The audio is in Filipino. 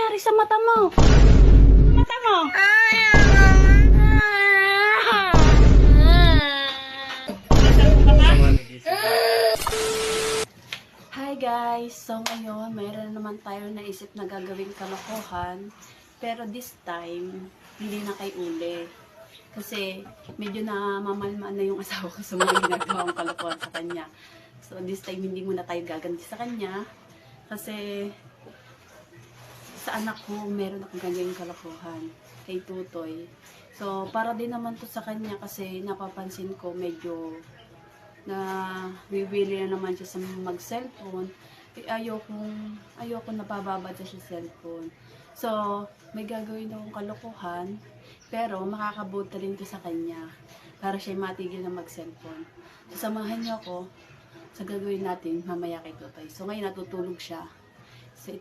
nangyari sa mata mo? Mata mo? Hi guys! So ngayon, mayroon naman tayo naisip na gagawing kalokohan. Pero this time, hindi na kay uli. Kasi medyo namamalmaan na yung asawa ko sa mga ginagawang kalokohan sa kanya. So this time, hindi muna tayo gaganti sa kanya. Kasi sa anak ko, meron akong ganyang kalokohan kay Tutoy. So para din naman to sa kanya kasi napapansin ko medyo na bibili na naman siya sa mag-cellphone. Ayoko napababad siya sa cellphone. So, may gagawin akong kalokohan, pero makakabuti rin to sa kanya para siya matigil na mag-cellphone. So, samahan niyo ako sa gagawin natin mamaya kay Tutoy. So, ngayon natutulog siya. So, ito